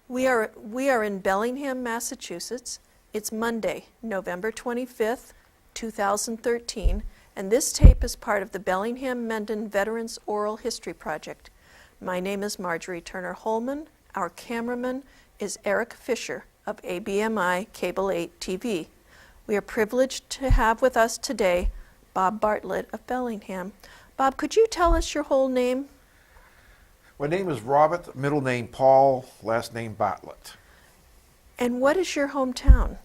We are in Bellingham, Massachusetts. It's Monday, November 25th, 2013, and this tape is part of the Bellingham Mendon Veterans Oral History Project. My name is Marjorie Turner Hollman. Our cameraman is Eric Fisher of ABMI Cable 8 TV. We are privileged to have with us today Bob Bartlett of Bellingham. Bob, could you tell us your whole name? My name is Robert, middle name Paul, last name Bartlett. And what is your hometown?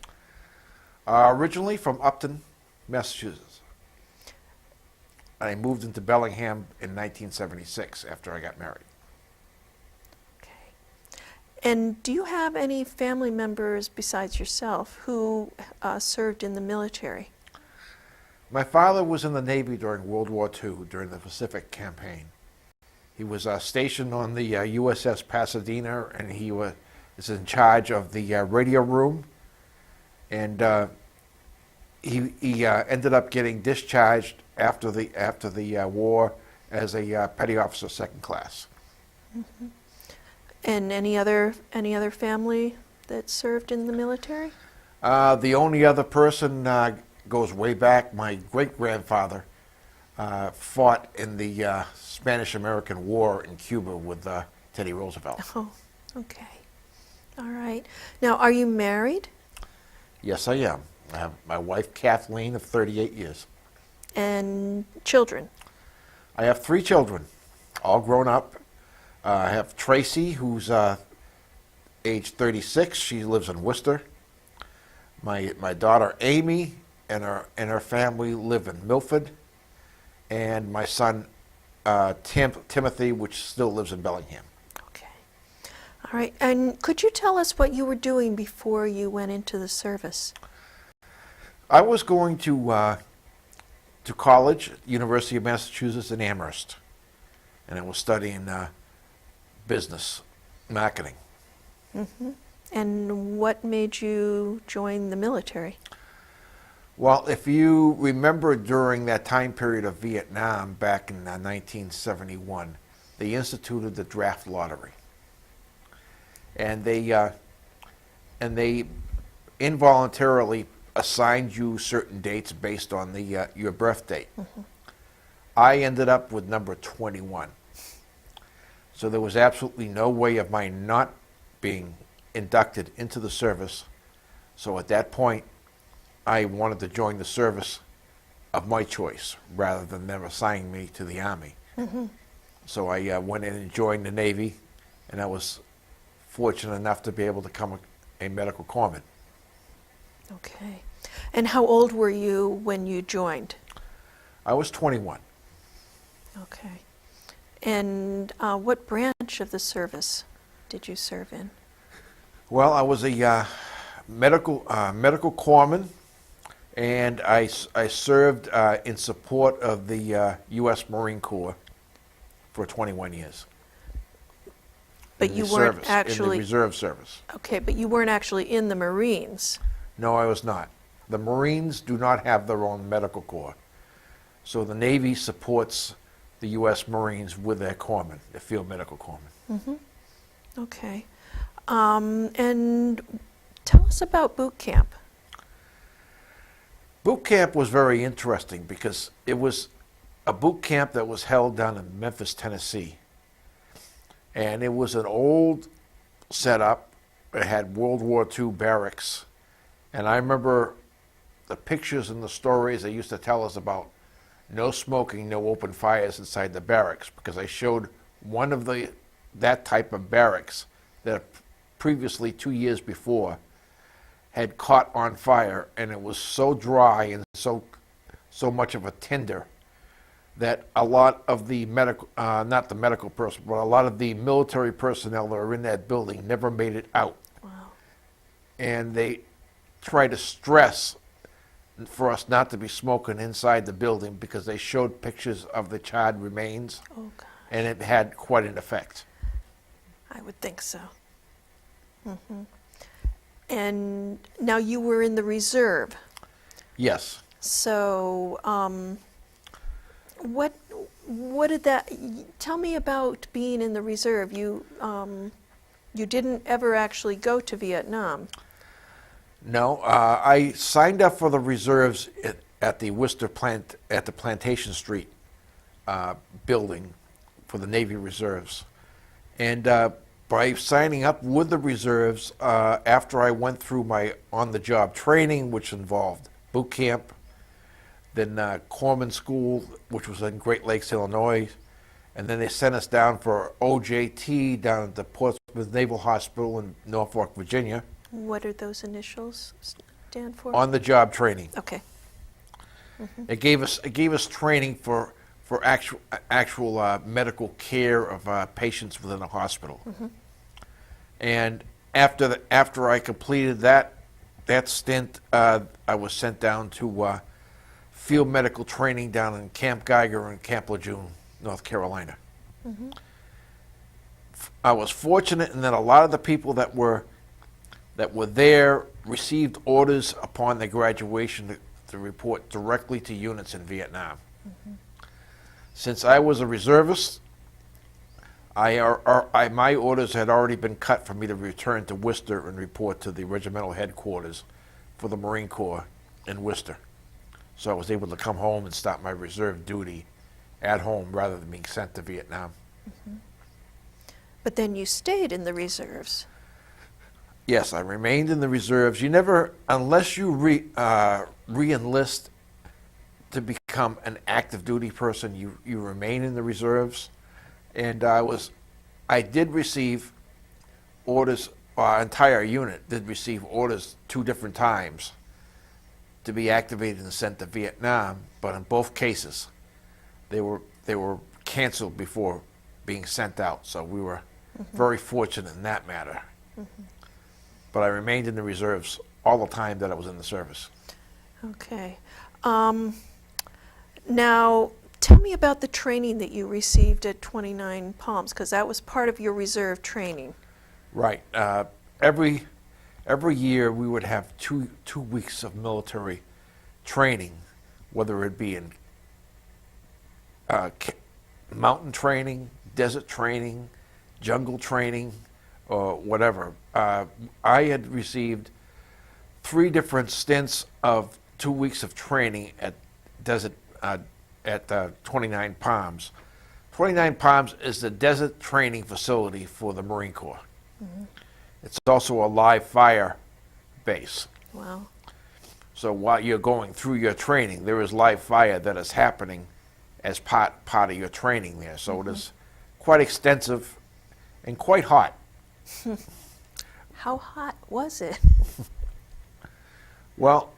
Originally from Upton, Massachusetts. I moved into Bellingham in 1976 after I got married. Okay. And do you have any family members besides yourself who served in the military? My father was in the Navy during World War II, during the Pacific Campaign. He was stationed on the USS Pasadena, and he is in charge of the radio room. And he ended up getting discharged after the war as a petty officer, second class. Mm-hmm. And any other family that served in the military? The only other person goes way back. My great-grandfather fought in the Spanish-American War in Cuba with Teddy Roosevelt. Oh, okay. All right. Now, are you married? Yes, I am. I have my wife, Kathleen, of 38 years. And children? I have 3 children, all grown up. I have Tracy, who's age 36. She lives in Worcester. My daughter, Amy, and her family live in Milford. And my son, Timothy, which still lives in Bellingham. Okay. All right. And could you tell us what you were doing before you went into the service? I was going to college, University of Massachusetts in Amherst, and I was studying business, marketing. Mm-hmm. And what made you join the military? Well, if you remember during that time period of Vietnam back in 1971, they instituted the draft lottery. And they involuntarily assigned you certain dates based on your birth date. Mm-hmm. I ended up with number 21. So there was absolutely no way of my not being inducted into the service. So at that point, I wanted to join the service of my choice rather than them assigning me to the Army. Mm-hmm. So I went in and joined the Navy, and I was fortunate enough to be able to become a medical corpsman. Okay. And how old were you when you joined? I was 21. Okay. And what branch of the service did you serve in? Well, I was a medical corpsman, and I served in support of the U.S. Marine Corps for 21 years. But you weren't actually in the reserve service. Okay, but you weren't actually in the Marines. No, I was not. The Marines do not have their own medical corps, so the Navy supports the U.S. Marines with their corpsmen, their field medical corpsmen. Mm-hmm. Okay, and tell us about boot camp. Boot camp was very interesting because it was a boot camp that was held down in Memphis, Tennessee. And it was an old setup. It had World War II barracks. And I remember the pictures and the stories they used to tell us about no smoking, no open fires inside the barracks, because I showed one of that type of barracks that previously, 2 years before, had caught on fire, and it was so dry and so much of a tinder that a lot of the medical, not the medical person, but a lot of the military personnel that were in that building never made it out. Wow. And they try to stress for us not to be smoking inside the building because they showed pictures of the charred remains. Oh, gosh. And it had quite an effect. I would think so. Mm-hmm. And now you were in the reserve. Yes. So, what did that? Tell me about being in the reserve. You You didn't ever actually go to Vietnam. No, I signed up for the reserves at the Worcester plant at the Plantation Street building for the Navy Reserves, and by signing up with the reserves, after I went through my on-the-job training, which involved boot camp, then corpsman school, which was in Great Lakes, Illinois, and then they sent us down for OJT down at the Portsmouth Naval Hospital in Norfolk, Virginia. What are those initials stand for? On-the-job training. Okay. It gave us training for actual medical care of patients within a hospital. And after I completed that stint, I was sent down to field medical training down in Camp Geiger and Camp Lejeune, North Carolina. I was fortunate in that a lot of the people that were there received orders upon their graduation to report directly to units in Vietnam. Since I was a reservist, my orders had already been cut for me to return to Worcester and report to the regimental headquarters for the Marine Corps in Worcester. So I was able to come home and start my reserve duty at home rather than being sent to Vietnam. But then you stayed in the reserves. Yes, I remained in the reserves. You never, unless you re-enlist to become an active duty person, you remain in the reserves. And I did receive orders, our entire unit did receive orders 2 different times to be activated and sent to Vietnam, but in both cases, they were canceled before being sent out. So we were very fortunate in that matter. But I remained in the reserves all the time that I was in the service. Okay. Now, tell me about the training that you received at 29 Palms, because that was part of your reserve training. Right. Every year we would have two weeks of military training, whether it be in mountain training, desert training, jungle training, or whatever. I had received 3 different stints of 2 weeks of training at Desert at 29 Palms. 29 Palms is the desert training facility for the Marine Corps. It's also a live fire base. Wow. So while you're going through your training, there is live fire that is happening as part of your training there. So it is quite extensive and quite hot. How hot was it? Well,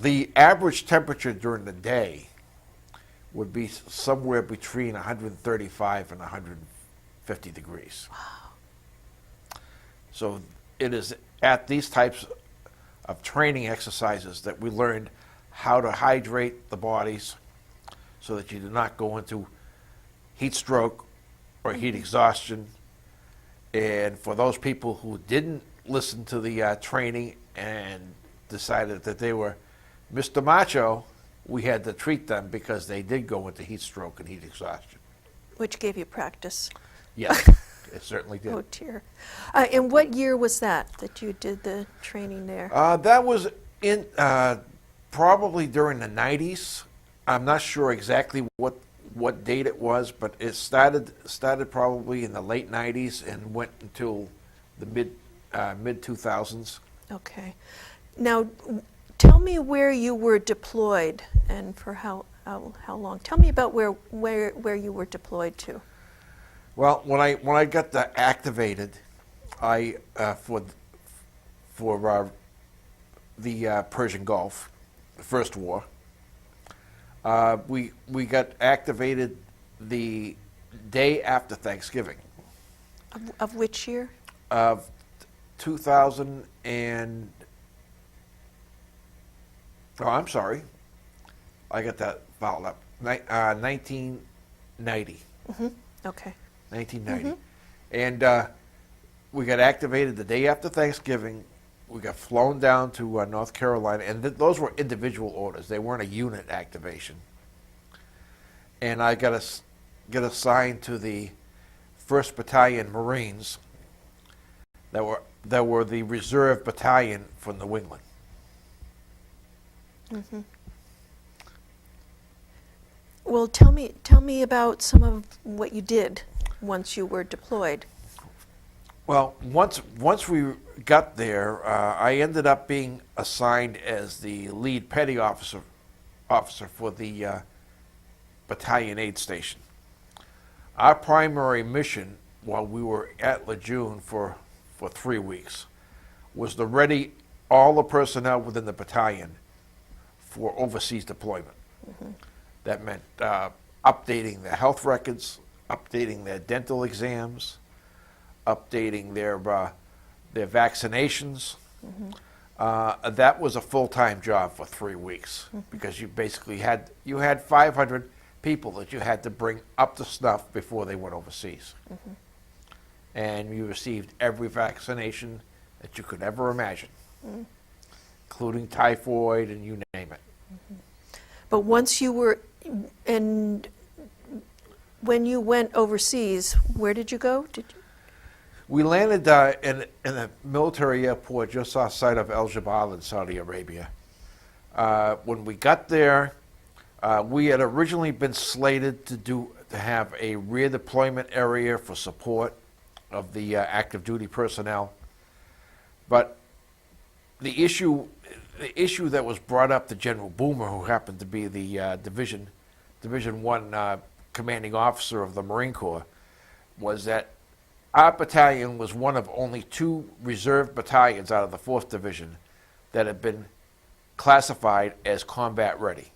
the average temperature during the day would be somewhere between 135 and 150 degrees. Wow. So it is at these types of training exercises that we learned how to hydrate the bodies so that you do not go into heat stroke or heat exhaustion. And for those people who didn't listen to the training and decided that they were Mr. Macho, we had to treat them because they did go into heat stroke and heat exhaustion. Which gave you practice. Yes, it certainly did. Oh, dear. And what year was that you did the training there? That was in probably during the 90s. I'm not sure exactly what date it was, but it started probably in the late 90s and went until the mid 2000s. Okay. Now, tell me where you were deployed and for how long. Tell me about where you were deployed to. Well, when I got activated, I for the Persian Gulf, the first war. We got activated the day after Thanksgiving. Of which year? Of 2000 and... Oh, I'm sorry. I got that fouled up. 1990. Okay. 1990. And we got activated the day after Thanksgiving. We got flown down to North Carolina, and those were individual orders. They weren't a unit activation. And I got assigned to the 1st Battalion Marines, that were the reserve battalion from New England. Mm-hmm. Well, tell me about some of what you did once you were deployed. Well, once we got there, I ended up being assigned as the lead petty officer for the battalion aid station. Our primary mission while we were at Lejeune for 3 weeks was to ready all the personnel within the battalion for overseas deployment. Mm-hmm. That meant updating their health records, updating their dental exams, updating their vaccinations. Mm-hmm. That was a full-time job for 3 weeks, mm-hmm. because you basically had 500 people that you had to bring up to snuff before they went overseas. Mm-hmm. And you received every vaccination that you could ever imagine, mm-hmm. including typhoid and you name it. Mm-hmm. But once you were, and when you went overseas, where did you go? We landed in a military airport just outside of El Jabal in Saudi Arabia. When we got there, we had originally been slated to have a rear deployment area for support of the active duty personnel, but the issue that was brought up to General Boomer, who happened to be the Division 1 commanding officer of the Marine Corps, was that our battalion was one of only 2 reserve battalions out of the 4th Division that had been classified as combat ready.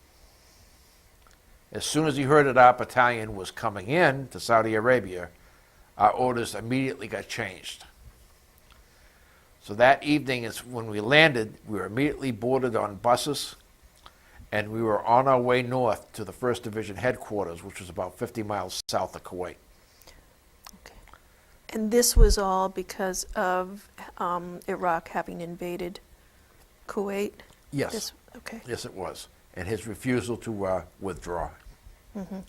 As soon as he heard that our battalion was coming in to Saudi Arabia, our orders immediately got changed. So that evening is when we landed, we were immediately boarded on buses, and we were on our way north to the 1st Division headquarters, which was about 50 miles south of Kuwait. Okay. And this was all because of Iraq having invaded Kuwait? Yes. Okay. Yes, it was. And his refusal to withdraw. Mm-hmm.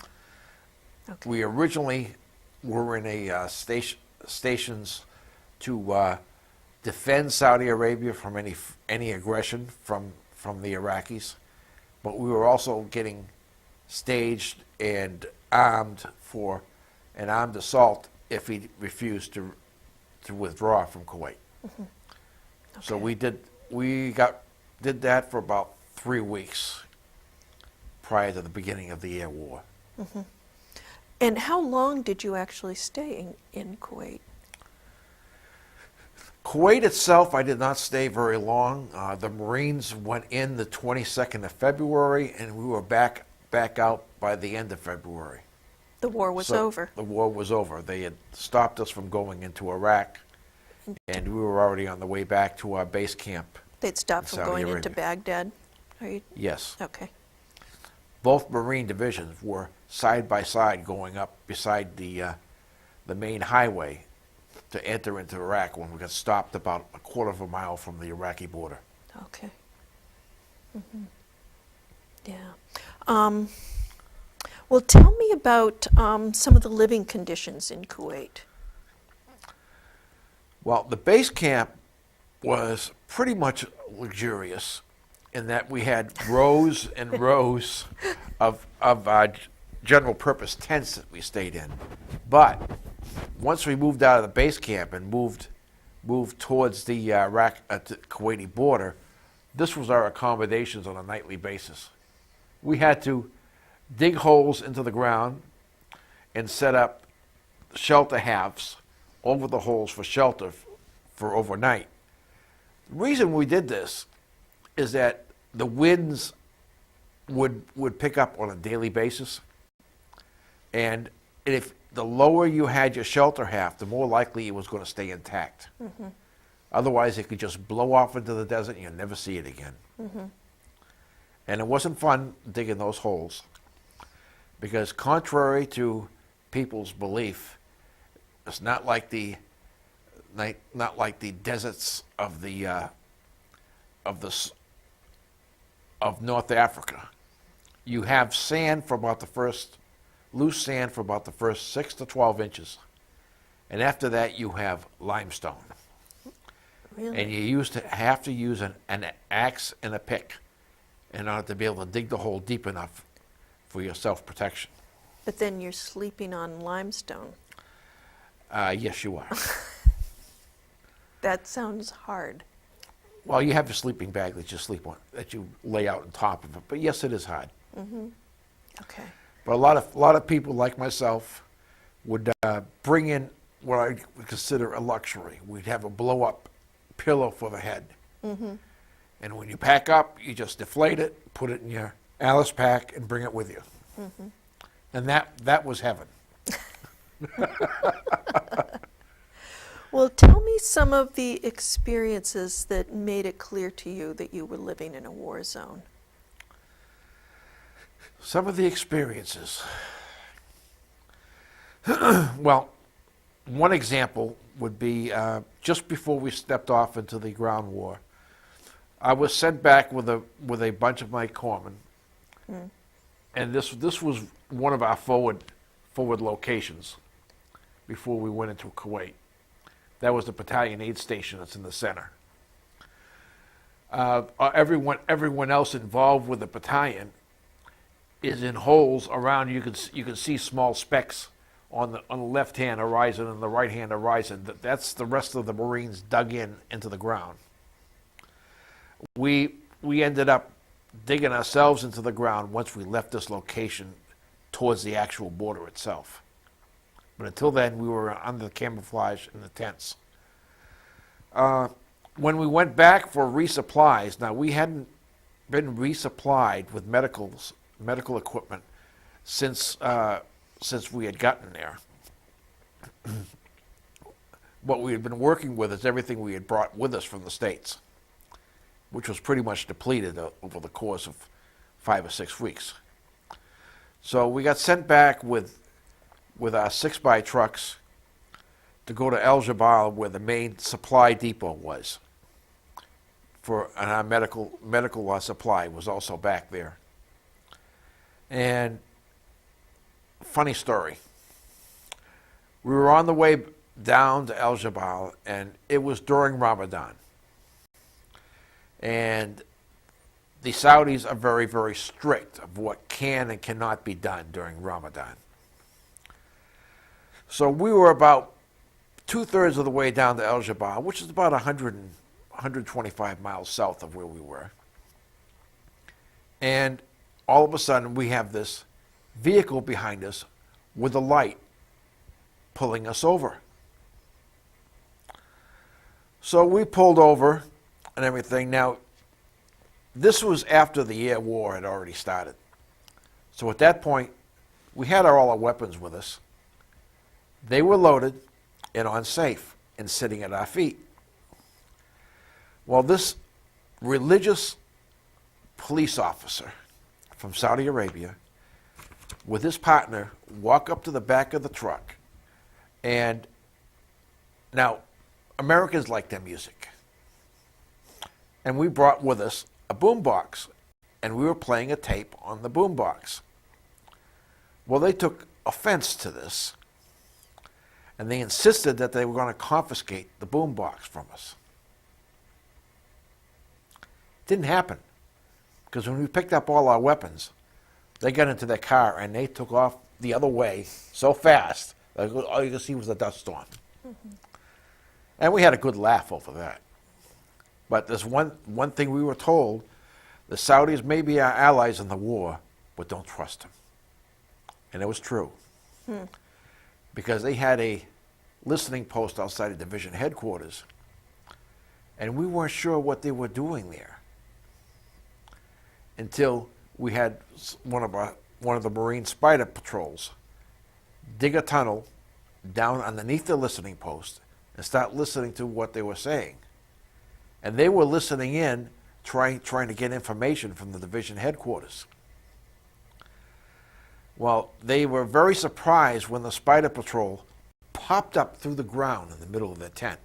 Okay. We originally were in a stations to defend Saudi Arabia from any aggression from the Iraqis, but we were also getting staged and armed for an armed assault if he refused to withdraw from Kuwait. Mm-hmm. Okay. So we did that for about 3 weeks prior to the beginning of the air war. Mm-hmm. And how long did you actually stay in Kuwait? Kuwait itself, I did not stay very long. The Marines went in the 22nd of February, and we were back out by the end of February. The war was over. The war was over. They had stopped us from going into Iraq, and we were already on the way back to our base camp. They'd stopped from going into Baghdad? Yes. Okay. Both Marine divisions were side by side going up beside the main highway to enter into Iraq when we got stopped about a quarter of a mile from the Iraqi border. Okay. Mm-hmm. Yeah. Well, tell me about some of the living conditions in Kuwait. Well, the base camp was pretty much luxurious in that we had rows and rows of general purpose tents that we stayed in. But once we moved out of the base camp and moved towards the Kuwaiti border, this was our accommodations on a nightly basis. We had to dig holes into the ground and set up shelter halves over the holes for shelter for overnight. The reason we did this is that the winds would pick up on a daily basis, and if the lower you had your shelter half, the more likely it was going to stay intact. Mm-hmm. Otherwise, it could just blow off into the desert and you'll never see it again. Mm-hmm. And it wasn't fun digging those holes, because contrary to people's belief, it's not like the deserts of North Africa. You have loose sand for about the first 6 to 12 inches, and after that you have limestone. Really? And you used to have to use an axe and a pick in order to be able to dig the hole deep enough for your self-protection. But then you're sleeping on limestone. Yes, you are. That sounds hard. Well, you have a sleeping bag that you sleep on, that you lay out on top of it. But yes, it is hard. Okay. But a lot of people like myself would bring in what I would consider a luxury. We'd have a blow-up pillow for the head. And when you pack up, you just deflate it, put it in your Alice pack, and bring it with you. And that was heaven. Well, tell me some of the experiences that made it clear to you that you were living in a war zone. Some of the experiences. Well, one example would be just before we stepped off into the ground war, I was sent back with a bunch of my corpsmen, and this was one of our forward locations before we went into Kuwait. That was the battalion aid station that's in the center. Everyone else involved with the battalion is in holes around. You can see small specks on the left-hand horizon and the right-hand horizon. That's the rest of the Marines dug into the ground. We ended up digging ourselves into the ground once we left this location towards the actual border itself. But until then, we were under the camouflage in the tents. When we went back for resupplies, now we hadn't been resupplied with medical equipment since we had gotten there. What we had been working with is everything we had brought with us from the States, which was pretty much depleted over the course of 5 or 6 weeks. So we got sent back with our 6x trucks to go to El Jabal, where the main supply depot was. And our medical supply was also back there. And funny story. We were on the way down to El Jabal, and it was during Ramadan. And the Saudis are very, very strict of what can and cannot be done during Ramadan. So we were about 2/3 of the way down to El Jabal, which is about 125 miles south of where we were. And all of a sudden, we have this vehicle behind us with a light pulling us over. So we pulled over and everything. Now, this was after the air war had already started. So at that point, we had all our weapons with us. They were loaded and on safe and sitting at our feet. Well, this religious police officer from Saudi Arabia with his partner walk up to the back of the truck. And now, Americans like their music. And we brought with us a boombox, and we were playing a tape on the boombox. Well, they took offense to this, and they insisted that they were going to confiscate the boombox from us. Didn't happen, because when we picked up all our weapons, they got into their car and they took off the other way so fast that all you could see was a dust storm. And we had a good laugh over that. But there's one thing we were told: the Saudis may be our allies in the war, but don't trust them. And it was true. Because they had a listening post outside of division headquarters, and we weren't sure what they were doing there until we had one of the Marine Spider patrols dig a tunnel down underneath the listening post and start listening to what they were saying. And they were listening in, trying to get information from the division headquarters. Well, they were very surprised when the Spider Patrol popped up through the ground in the middle of their tent.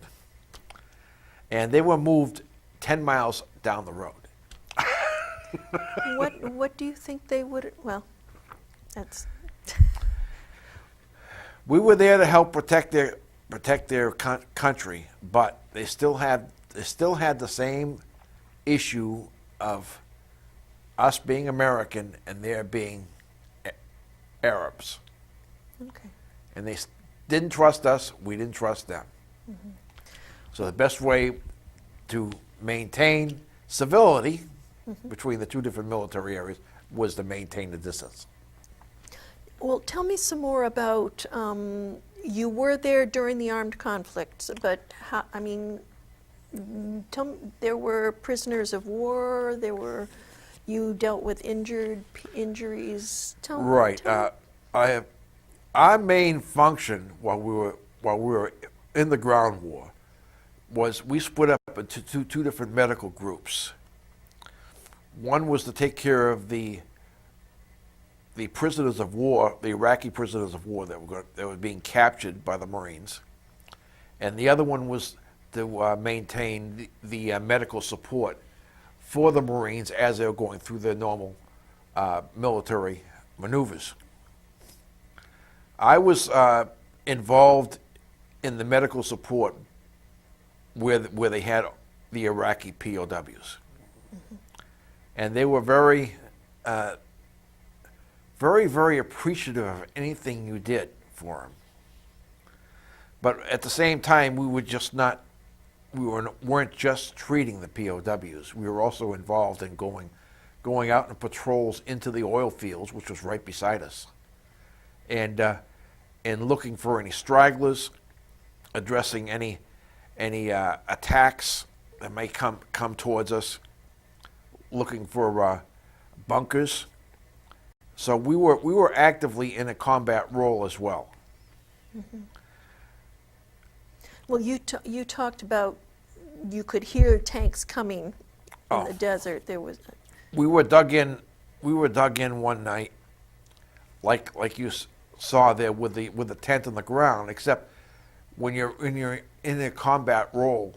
And they were moved 10 miles down the road. What do you think they would? Well, that's. We were there to help protect their country, but they still had they still had the same issue of us being American and there being Arabs. Okay. And they didn't trust us, we didn't trust them. So the best way to maintain civility between the two different military areas was to maintain the distance. Well, tell me some more about, you were there during the armed conflict, but how, I mean, there were prisoners of war, you dealt with injuries. Right. Our main function while we were in the ground war was we split up into two different medical groups. One was to take care of the prisoners of war, the Iraqi prisoners of war that were being captured by the Marines, and the other one was to maintain the medical support for the Marines as they were going through their normal military maneuvers. I was involved in the medical support where they had the Iraqi POWs, and they were very, very appreciative of anything you did for them. But at the same time, we weren't just treating the POWs. We were also involved in going out in patrols into the oil fields, which was right beside us, and looking for any stragglers, addressing any attacks that may come towards us, looking for bunkers. So we were actively in a combat role as well. Well, you talked about you could hear tanks coming in the desert. There was. We were dug in one night, like you saw there with the tent on the ground. Except when you're in a combat role,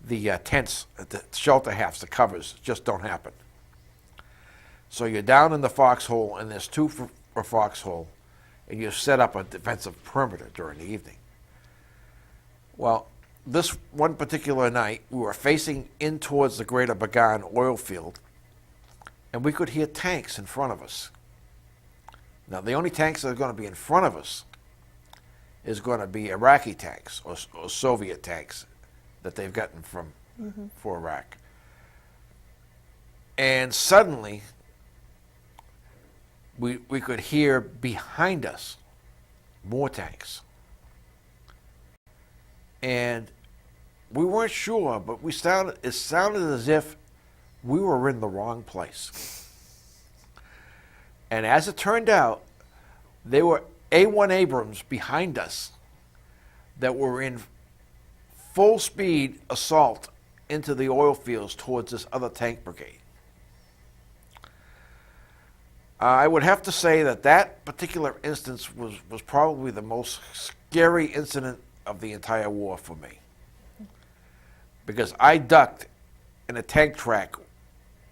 the tents, the shelter halves, the covers just don't happen. So you're down in the foxhole, and there's two for a foxhole, and you set up a defensive perimeter during the evening. Well, this one particular night, we were facing in towards the Greater Bagan oil field, and we could hear tanks in front of us. Now, the only tanks that are going to be in front of us is going to be Iraqi tanks or Soviet tanks that they've gotten for Iraq. And suddenly, we could hear behind us more tanks. And we weren't sure, but it sounded as if we were in the wrong place. And as it turned out, they were A1 Abrams behind us that were in full speed assault into the oil fields towards this other tank brigade. I would have to say that particular instance was probably the most scary incident of the entire war for me, because I ducked and a tank track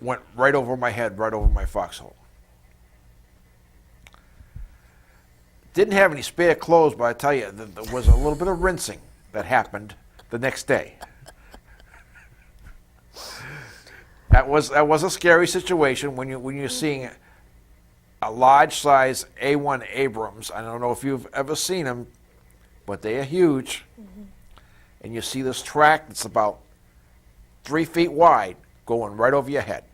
went right over my head, right over my foxhole. Didn't have any spare clothes, but I tell you, there was a little bit of rinsing that happened the next day. That was a scary situation when you're seeing a large size A1 Abrams. I don't know if you've ever seen them, but they are huge. And you see this track that's about 3 feet wide going right over your head.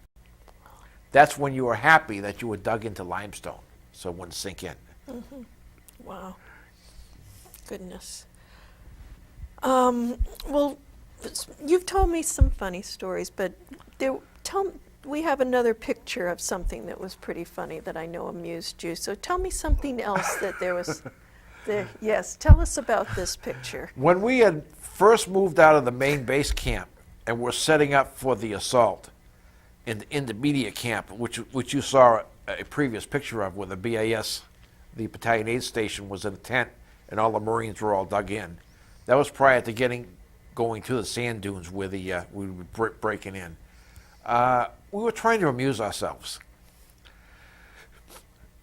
That's when you were happy that you were dug into limestone, so it wouldn't sink in. Wow. Goodness. Well, you've told me some funny stories, but we have another picture of something that was pretty funny that I know amused you. So tell me something else that there was there. Yes, tell us about this picture. When we had first moved out of the main base camp and were setting up for the assault in the intermediate camp, which you saw a previous picture of, where the BAS, the Battalion Aid Station, was in a tent and all the Marines were all dug in. That was prior to going to the sand dunes where we were breaking in. We were trying to amuse ourselves.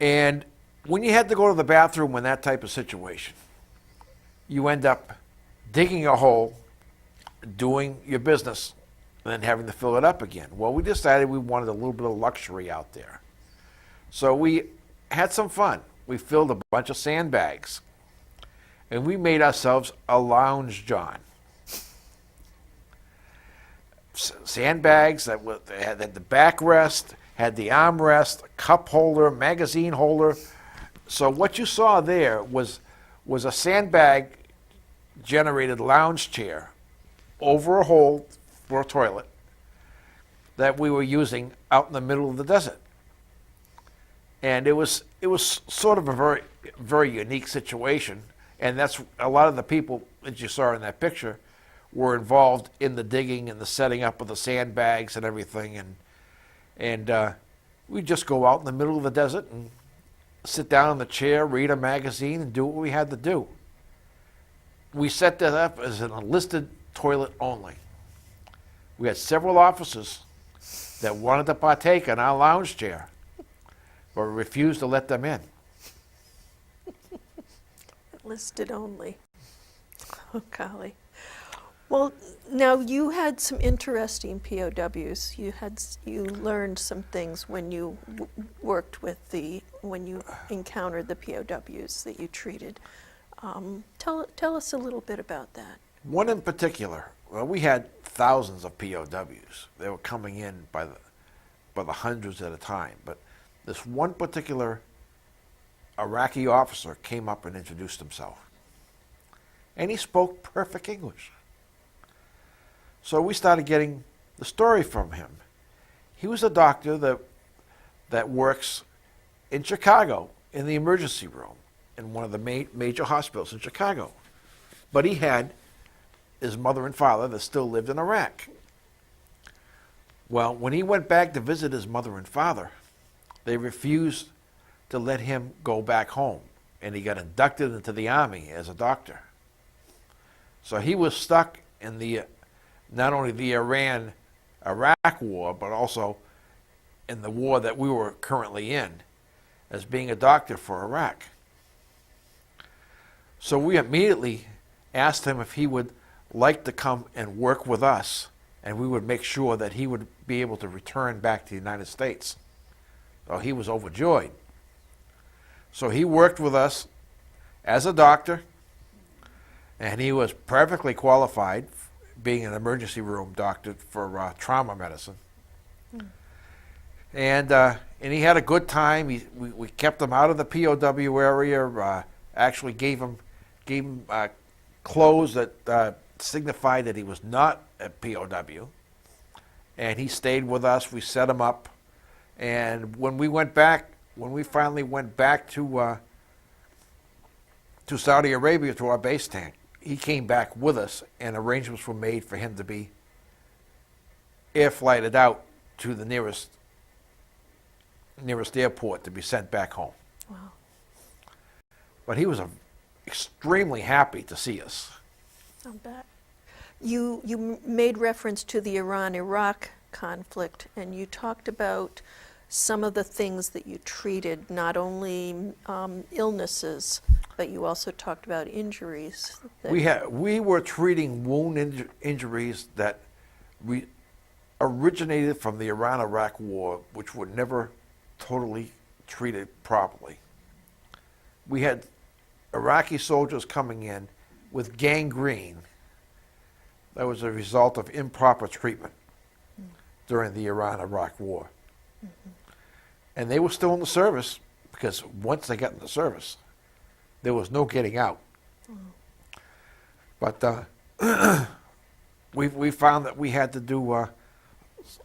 And when you had to go to the bathroom in that type of situation, you end up digging a hole, doing your business and then having to fill it up again. Well, we decided we wanted a little bit of luxury out there. So we had some fun. We filled a bunch of sandbags, and we made ourselves a lounge john. Sandbags that had the backrest, had the armrest, a cup holder, magazine holder. So what you saw there was a sandbag generated lounge chair over a hole for a toilet that we were using out in the middle of the desert. And it was sort of a very, very unique situation. And that's a lot of the people that you saw in that picture were involved in the digging and the setting up of the sandbags and everything. And we'd just go out in the middle of the desert and sit down in the chair, read a magazine, and do what we had to do. We set that up as an enlisted toilet only. We had several officers that wanted to partake in our lounge chair, but we refused to let them in. Listed only. Oh, golly. Well, now you had some interesting POWs. You learned some things when you worked with when you encountered the POWs that you treated. Tell us a little bit about that. One in particular, well, we had thousands of POWs. They were coming in by the hundreds at a time. But this one particular Iraqi officer came up and introduced himself. And he spoke perfect English. So we started getting the story from him. He was a doctor that works in Chicago in the emergency room in one of the major hospitals in Chicago. But he had his mother and father that still lived in Iraq. Well, when he went back to visit his mother and father, they refused to let him go back home, and he got inducted into the Army as a doctor. So he was stuck in not only the Iran-Iraq war, but also in the war that we were currently in, as being a doctor for Iraq. So we immediately asked him if he would like to come and work with us, and we would make sure that he would be able to return back to the United States. So he was overjoyed. So he worked with us as a doctor, and he was perfectly qualified, being an emergency room doctor for trauma medicine. And he had a good time. We kept him out of the POW area. Actually gave him clothes that signified that he was not a POW. And he stayed with us. We set him up. And when we finally went back to Saudi Arabia, to our base tank, he came back with us, and arrangements were made for him to be air flighted out to the nearest airport to be sent back home. Wow. But he was extremely happy to see us. I'll bet. You made reference to the Iran-Iraq conflict, and you talked about some of the things that you treated, not only illnesses, but you also talked about injuries. We were treating wound injuries that originated from the Iran-Iraq war, which were never totally treated properly. We had Iraqi soldiers coming in with gangrene that was a result of improper treatment during the Iran-Iraq war. Mm-hmm. And they were still in the service, because once they got in the service, there was no getting out. But we found that we had to do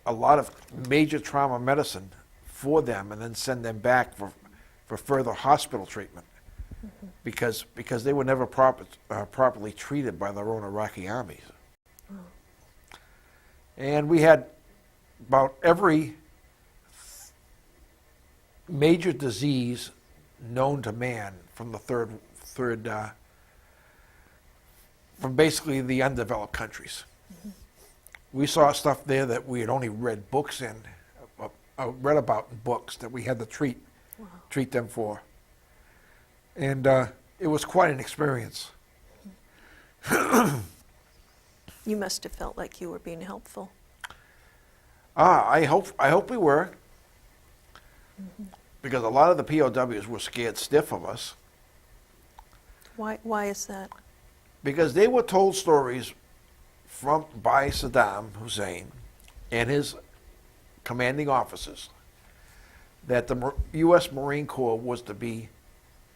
a lot of major trauma medicine for them, and then send them back for further hospital treatment, because they were never properly treated by their own Iraqi armies. And we had about every major disease known to man from the from basically the undeveloped countries. Mm-hmm. We saw stuff there that we had only read books in, read about in books, that we had to treat them for. And it was quite an experience. You must have felt like you were being helpful. I hope we were, because a lot of the POWs were scared stiff of us, Why is that? because they were told stories by Saddam Hussein and his commanding officers that the U.S. Marine Corps was to be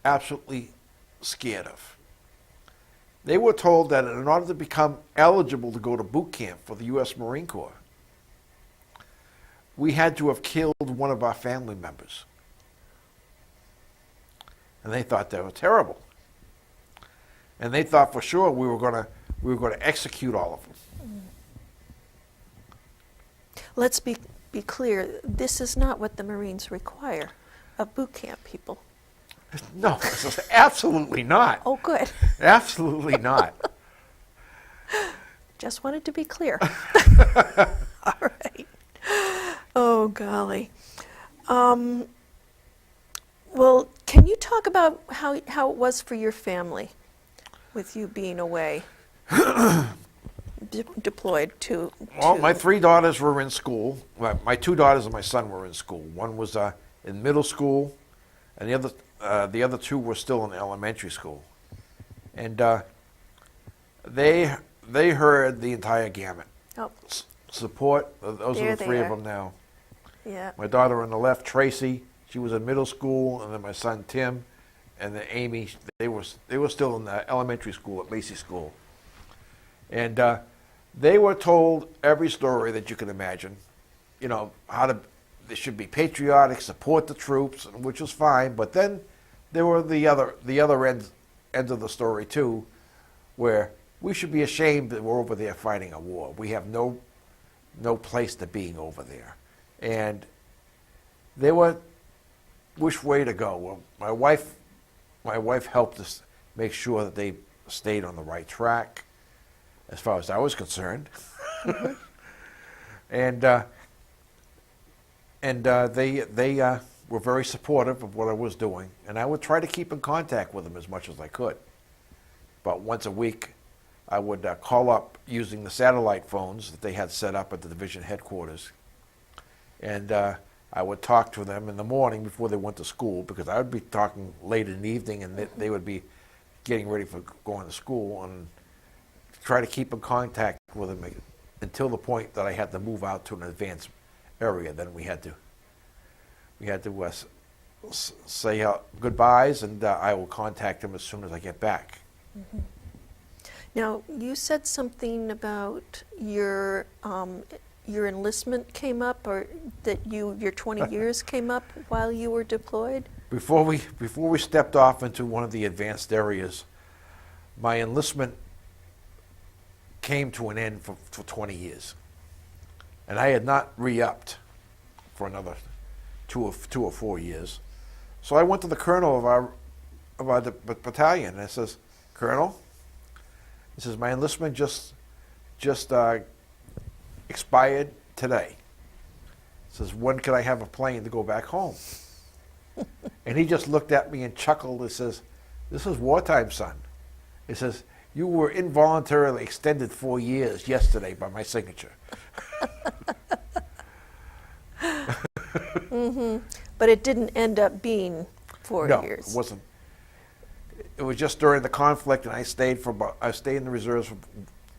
absolutely scared of. They were told that in order to become eligible to go to boot camp for the U.S. Marine Corps, we had to have killed one of our family members. And they thought that was terrible. And they thought for sure we were going to execute all of them. Let's be clear. This is not what the Marines require of boot camp people. No, absolutely not. Oh, good. Absolutely not. Just wanted to be clear. All right. Oh, golly. Well, can you talk about how it was for your family with you being away, deployed to... Well, my 3 daughters were in school. Well, my 2 daughters and my son were in school. One was in middle school, and the other 2 were still in elementary school. And they heard the entire gamut. Oh, Support, those There are the they 3 of are. them now. yeah. My daughter on the left, Tracy, she was in middle school, and then my son Tim, and then Amy, they were still in the elementary school at Macy School. And they were told every story that you can imagine. You know, they should be patriotic, support the troops, which was fine. But then there were the other end of the story too, where we should be ashamed that we're over there fighting a war. We have no place to being over there. And they were which way to go. Well, my wife helped us make sure that they stayed on the right track, as far as I was concerned. And they were very supportive of what I was doing, and I would try to keep in contact with them as much as I could. But once a week, I would call up using the satellite phones that they had set up at the division headquarters, and I would talk to them in the morning before they went to school, because I would be talking late in the evening, and they would be getting ready for going to school, and try to keep in contact with them until the point that I had to move out to an advanced area. Then we had to say goodbyes, and I will contact them as soon as I get back. Mm-hmm. Now, you said something about your enlistment came up, or that your 20 years came up while you were deployed? Before we stepped off into one of the advanced areas, my enlistment came to an end for 20 years. And I had not re-upped for another two or 4 years. So I went to the colonel of our battalion, and I says, "Colonel," he says, "my enlistment just expired today." He says, "When can I have a plane to go back home?" And he just looked at me and chuckled and says, "This is wartime, son." He says, "You were involuntarily extended 4 years yesterday by my signature." Mm-hmm. But it didn't end up being 4 No, years. it wasn't. It was just during the conflict, and I stayed in the reserves for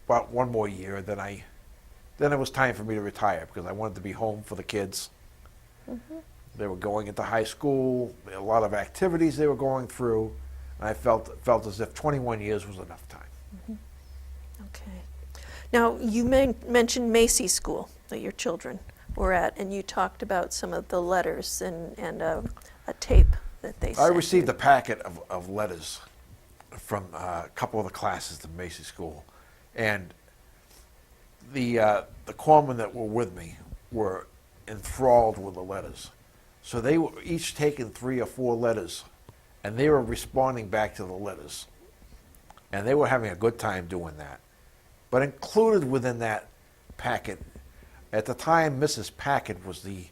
about 1 more year. Then it was time for me to retire, because I wanted to be home for the kids. Mm-hmm. They were going into high school, a lot of activities they were going through, and I felt as if 21 years was enough time. Mm-hmm. Okay. Now, you mentioned Macy School that your children were at, and you talked about some of the letters and a tape that they I sent received you. a packet of letters from a couple of the classes at Macy School, and the corpsmen that were with me were enthralled with the letters. So they were each taking 3 or 4 letters, and they were responding back to the letters. And they were having a good time doing that. But included within that packet, at the time, Mrs. Packard was the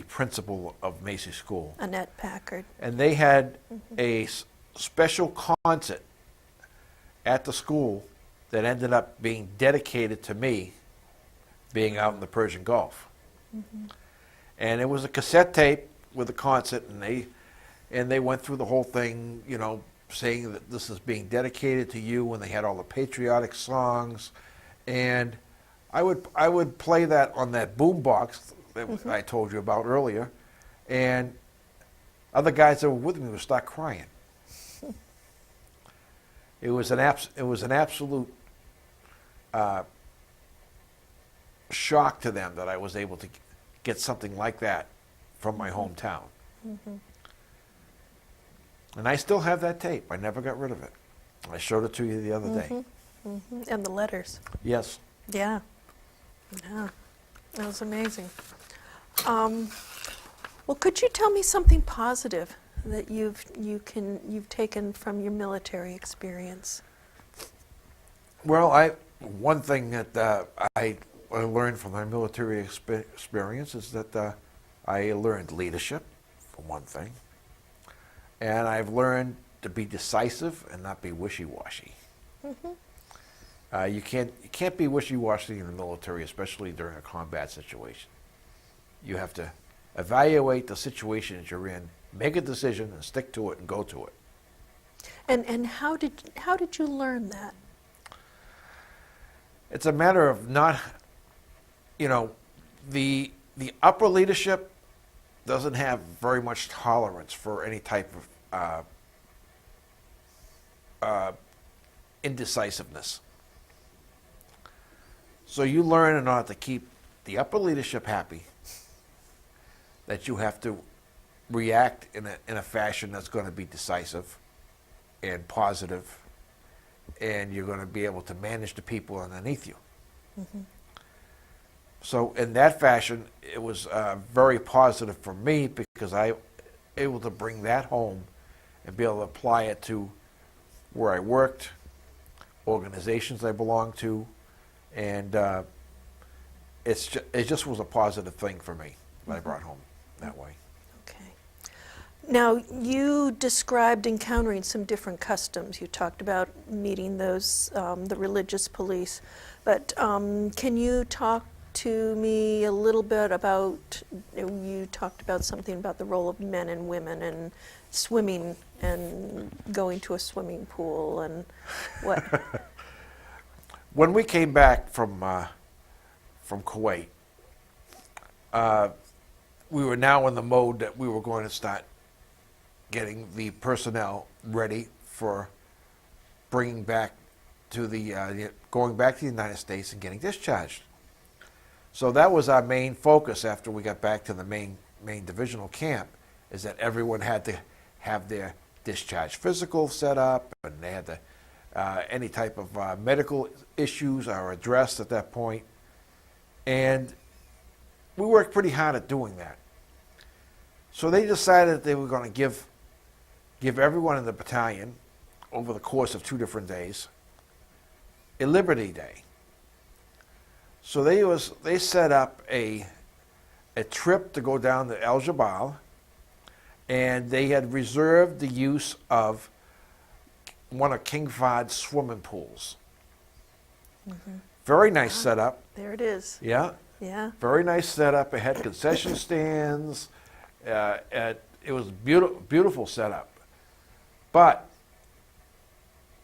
principal of Macy School. Annette Packard. And they had a special concert at the school that ended up being dedicated to me being out in the Persian Gulf. And it was a cassette tape with a concert, and they went through the whole thing, you know, saying that this is being dedicated to you, and they had all the patriotic songs. And I would play that on that boom box that I told you about earlier, and other guys that were with me would start crying. It was an absolute shock to them that I was able to get something like that from my hometown. And I still have that tape. I never got rid of it. I showed it to you the other day. And the letters. Yes. Yeah. Yeah. That was amazing. Well, could you tell me something positive that you've taken from your military experience? Well, one thing that I learned from my military experience is that I learned leadership, for one thing, and I've learned to be decisive and not be wishy-washy. You can't be wishy-washy in the military, especially during a combat situation. You have to evaluate the situation that you're in, make a decision, and stick to it and go to it. And how did you learn that? It's a matter of not, you know, the upper leadership doesn't have very much tolerance for any type of indecisiveness. So you learn in order to keep the upper leadership happy that you have to react in a fashion that's going to be decisive and positive, and you're going to be able to manage the people underneath you. So in that fashion, it was very positive for me because I was able to bring that home and be able to apply it to where I worked, organizations I belonged to, and it just was a positive thing for me that I brought home that way. Okay. Now, you described encountering some different customs. You talked about meeting those, the religious police, but can you talk to me a little bit about, you talked about something about the role of men and women and swimming and going to a swimming pool and what? When we came back from Kuwait, we were now in the mode that we were going to start getting the personnel ready for bringing back to going back to the United States and getting discharged. So that was our main focus after we got back to the main divisional camp, is that everyone had to have their discharge physical set up, and they had to, any type of medical issues are addressed at that point. And we worked pretty hard at doing that. So they decided that they were going to give everyone in the battalion, over the course of 2 different days, a Liberty Day. So they set up a trip to go down to El Jabal, and they had reserved the use of one of King Fahd's swimming pools. Very nice setup. There it is. Yeah. Yeah. Very nice setup. It had concession stands. It was beautiful setup. But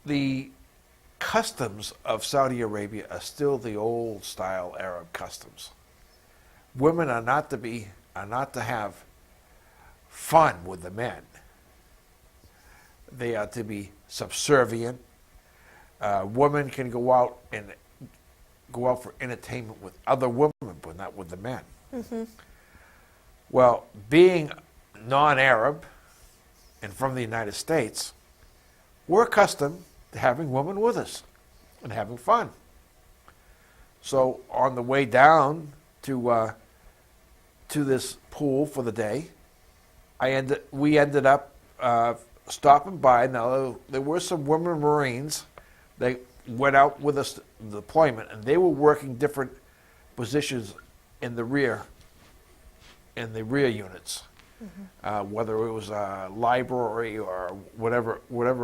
the customs of Saudi Arabia are still the old style Arab customs. Women are not to have fun with the men. They are to be subservient. Women can go out for entertainment with other women, but not with the men. Well, being non-Arab and from the United States, we're accustomed to having women with us and having fun. So on the way down to this pool for the day, we ended up stopping by. Now there were some women Marines. They went out with us to the deployment, and they were working different positions in the rear units, whether it was a library or whatever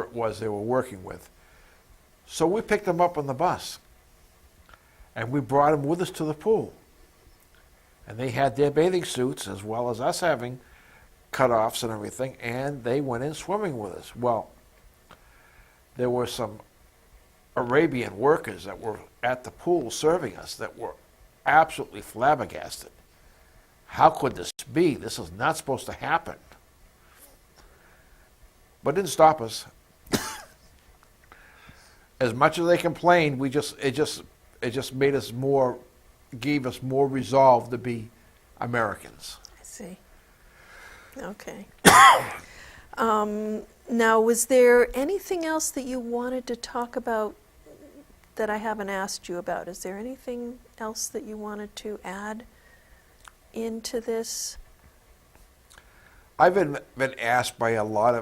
it was they were working with. So we picked them up on the bus, and we brought them with us to the pool. And they had their bathing suits, as well as us having cutoffs and everything, and they went in swimming with us. Well, there were some Arabian workers that were at the pool serving us that were absolutely flabbergasted. How could this be? This is not supposed to happen. But it didn't stop us. As much as they complained, it just made us more, gave us more resolve to be Americans. I see. Okay. Now, was there anything else that you wanted to talk about that I haven't asked you about? Is there anything else that you wanted to add into this? I've been asked by a lot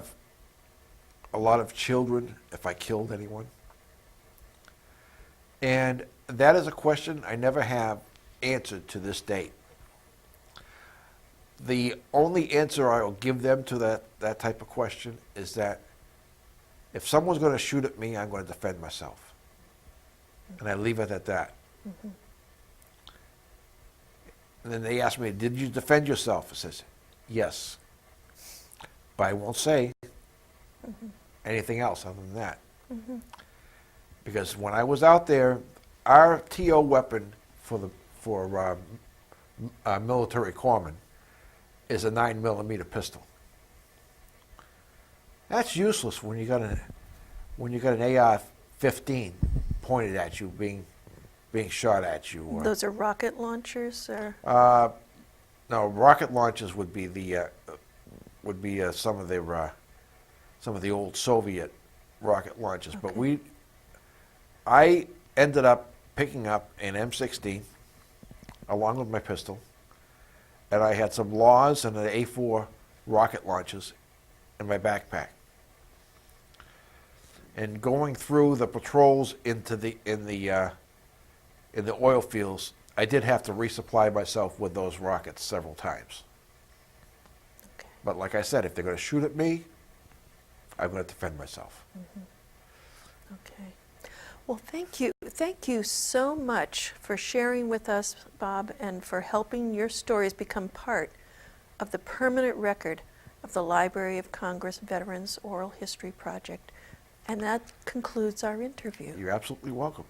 of children if I killed anyone. And that is a question I never have answered to this date. The only answer I will give them to that type of question is that if someone's going to shoot at me, I'm going to defend myself. And I leave it at that. Mm-hmm. And then they ask me, did you defend yourself? I says, yes. But I won't say anything else other than that. Mm-hmm. Because when I was out there, our TO weapon for military corpsmen is a 9mm pistol. That's useless when you got an AR-15 pointed at you, being shot at you. Those are rocket launchers, or? No, rocket launchers would be some of the old Soviet rocket launchers. Okay. But I ended up picking up an M16 along with my pistol, and I had some Laws and an A4 rocket launchers in my backpack. And going through the patrols in the oil fields, I did have to resupply myself with those rockets several times. Okay. But like I said, if they're going to shoot at me, I'm going to defend myself. Mm-hmm. Okay. Well, thank you. Thank you so much for sharing with us, Bob, and for helping your stories become part of the permanent record of the Library of Congress Veterans Oral History Project. And that concludes our interview. You're absolutely welcome.